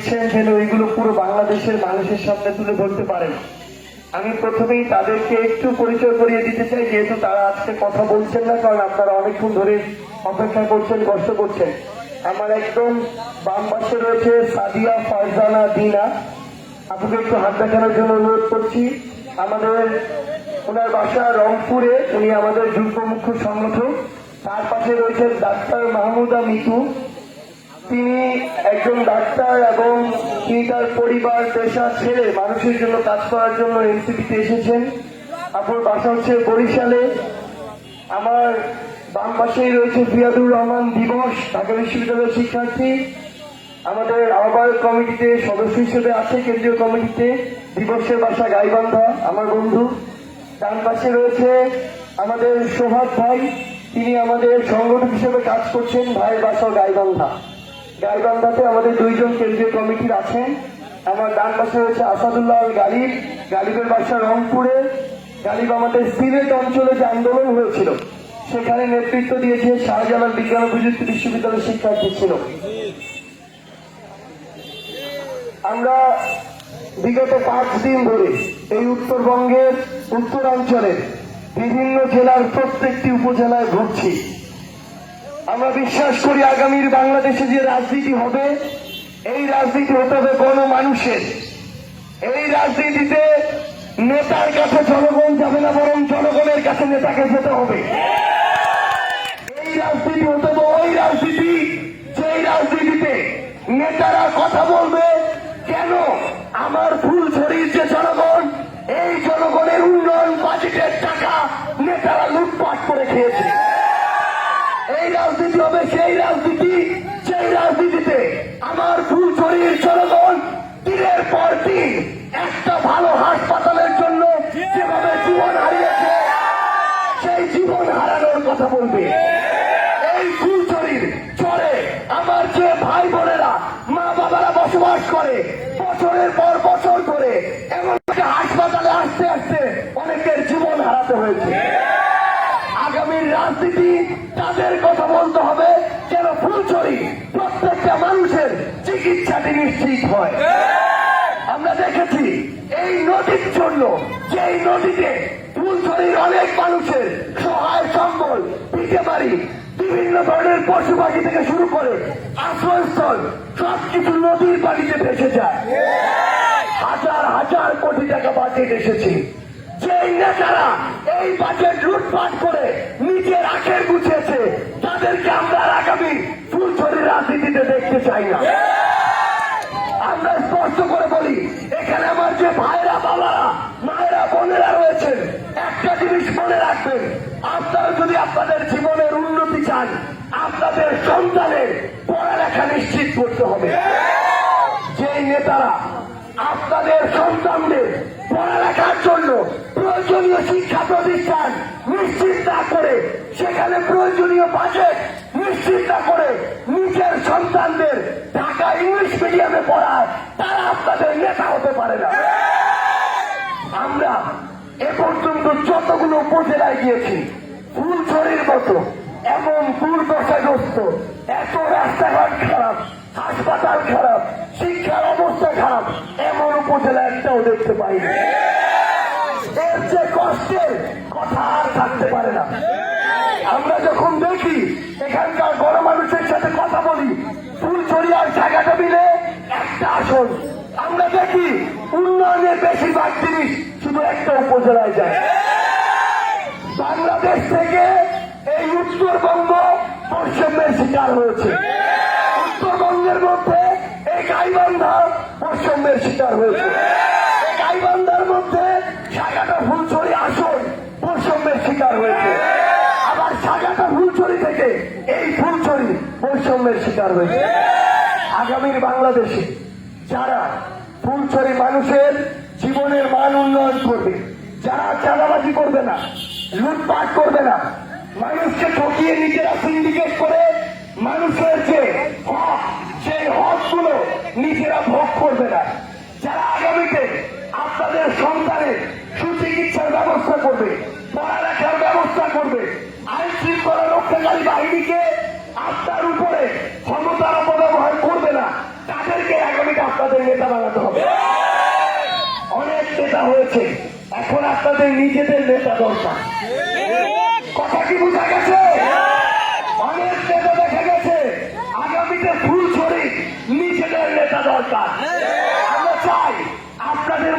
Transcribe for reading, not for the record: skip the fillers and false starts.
দিচ্ছেন যেন ওইগুলো পুরো বাংলাদেশের মানুষের সামনে তুলে ধরতে পারেন। আমি প্রথমেই তাদেরকে একটু পরিচয় করিয়ে দিতে চাই, যেহেতু তারা আজকে কথা বলছেন না, কারণ আপনারা অনেকক্ষণ ধরে অপেক্ষা করছেন, কষ্ট করছেন। আমার একদম বাম পাশে রয়েছে সাদিয়া ফারজানা দিনা, আপনাকে একটু হাত দেখানোর জন্য অনুরোধ করছি। আমাদের ওনার বাসা রংপুরে, উনি আমাদের যুগ্ম মুখ্য সংগঠক। তার পাশে রয়েছেন ডাক্তার মাহমুদা মিতু, তিনি একজন ডাক্তার এবং তিনি তার পরিবার পেশা ছেড়ে মানুষের জন্য কাজ করার জন্য এনসিপিতে এসেছেন। আপনার বাসা হচ্ছে বরিশালে। আমার বাম পাশেই রয়েছে জিয়াদুর রহমান দিবস, ঢাকা বিশ্ববিদ্যালয়ের শিক্ষার্থী, আমাদের আহ্বায়ক কমিটিতে সদস্য হিসেবে আছে, কেন্দ্রীয় কমিটিতে। দিবসের বাসা গাইবান্ধা, আমার বন্ধু। ডান পাশে রয়েছে আমাদের সোহাগ ভাই, তিনি আমাদের সংগঠক হিসেবে কাজ করছেন, ভাইয়ের বাসা গাইবান্ধা। গাইবান্ধাতে আমাদের দুইজন কেন্দ্রীয় কমিটির আছেন। আমার ডান পাশে রয়েছে আসাদুল্লাহ গালিব, গালিবের বাসা রংপুরে। গালিব আমাদের সিলেট অঞ্চলে যে আন্দোলন হয়েছিল সেখানে নেতৃত্ব দিয়েছে, শাহজালাল বিজ্ঞান ও প্রযুক্তি বিশ্ববিদ্যালয়ের শিক্ষার্থী ছিল। আমরা বিগত 5 দিন ধরে এই উত্তরবঙ্গের উত্তরাঞ্চলের বিভিন্ন জেলার প্রত্যেকটি উপজেলায় ঘুরছি। আমরা বিশ্বাস করি আগামীর বাংলাদেশে যে রাজনীতি হবে, এই রাজনীতি হতে হবে গণমানুষের। এই রাজনীতিতে নেতার কাছে জনগণ যাবে না, বরং জনগণের কাছে নেতাকে যেতে হবে। এই রাজনীতি হতে হবে ওই রাজনীতি, যেই রাজনীতিতে নেতারা কথা বলবে কেন আমার ফুলছড়ির যে জনগণ, এই জনগণের উন্নয়ন বাজেটের টাকা নেতারা লুটপাট করে খেয়েছে। এই রাজনীতি হবে সেই রাজনীতি, সেই রাজনীতিতে আমার ফুলছড়ির জনগণ দিনের পর দিন একটা ভালো হাসপাতালের জন্য যেভাবে জীবন হারিয়েছে, সেই জীবন হারানোর কথা বলবে। এই ফুলছড়ির চরে আমার যে ভাই বোনেরা, মা বাবারা বসবাস করে, বছরের পর বছর ধরে এমনকি হাসপাতালে আসতে আসতে অনেকের জীবন হারাতে হয়েছে। আগামীর রাজনীতি তাদের কথা বলতে হবে যেন ফুলছড়ি প্রত্যেকটা মানুষের চিকিৎসাটি নিশ্চিত হয়। আমরা দেখেছি এই নদীর জন্য, যে এই নদীতে ফুলছড়ির অনেক মানুষের সহায় সম্বল, পিঠে বাড়ি, বিভিন্ন ধরনের পশু পাখি থেকে শুরু করে আশ্রয়স্থল সবকিছু নদীর পানিতে ভেসে যায়। হাজার হাজার কোটি টাকা বাজেট এসেছে। যে নেতারা এই বাজেট লুটপাট করে নিজের আখের গুছিয়েছে, তাদেরকে আমরা আগামী ফুলছড়ির রাজনীতিতে দেখতে চাই না। আমরা স্পষ্ট করে বলি, এখানে আমার যে ভাইরা, বাবারা, মায়েরা, বোনেরা রয়েছেন, একটা জিনিস মনে রাখবেন, আপনারা যদি আপনাদের জীবনের উন্নতি চান, আপনাদের সন্তানের পড়ালেখা নিশ্চিত করতে হবে। যেই নেতারা আপনাদের সন্তানদের পড়ালেখার জন্য প্রয়োজনীয় শিক্ষা প্রতিষ্ঠান নিশ্চিত না করে, সেখানে প্রয়োজনীয় বাজেট নিশ্চিত না করে নিজের সন্তানদের ঢাকা ইংলিশ মিডিয়ামে পড়ায়, তারা আপনাদের নেতা হতে পারে না। আমরা এ পর্যন্ত যতগুলো উপজেলায় গিয়েছি, ফুলছড়ির মতো এমন দুর্দশাগ্রস্ত, এত রাস্তাঘাট খারাপ, হাসপাতাল খারাপ, শিক্ষার অবস্থা খারাপ, এমন উপজেলা একটাও দেখতে পাইনি। এর যে কষ্টের কথা আর থাকতে পারে না। আমরা যখন দেখি এখানকার গণমানুষের সাথে কথা বলি, ফুলছড়ি আর ঢাকাটা মিলে একটা আসন, আমরা দেখি উন্নয়নের বেশিরভাগ জিনিস শুধু একটা উপজেলায় যায়। বাংলাদেশ থেকে এই উত্তরবঙ্গ বৈষম্যের শিকার হয়েছে। উত্তরবঙ্গের মধ্যে এই গাইবান্ধা বৈষম্যের শিকার হয়েছে। এই গাইবান্ধার মধ্যে সাগাটা ফুলছড়ি আসন বৈষম্যের শিকার হয়েছে। আবার সাগাটা ফুলছড়ি থেকে এই ফুলছড়ি বৈষম্যের শিকার হয়েছে। আগামীর বাংলাদেশে যারা ফুলছড়ি মানুষের জীবনের মান উন্নয়ন করবে, যারা চাঁদাবাজি করবে না, লুটপাট করবে না, মানুষকে ঠকিয়ে নিজেরা সিন্ডিকেট করে মানুষের যে হক, সেই হকগুলো নিজেরা ভোগ করবে না, যারা আগামীতে আপনাদের সন্তানের সুচিকিৎসার ব্যবস্থা করবে, পড়ালেখার ব্যবস্থা করবে, আইন শৃঙ্খলা রক্ষাকারী বাহিনীকে আপনার উপরে ক্ষমতার অপব্যবহার করবে না, তাদেরকে আগামীতে আপনাদের নেতা বানাতে হবে। অনেক নেতা হয়েছে, এখন আপনাদের নিজেদের নেতা দরকার। কথা কি বোঝা গেছে? অনেক নেতা দেখা গেছে, আগামীতে ফুল ছড়ি নিজেদের নেতা দরকার। আমরা চাই আপনাদের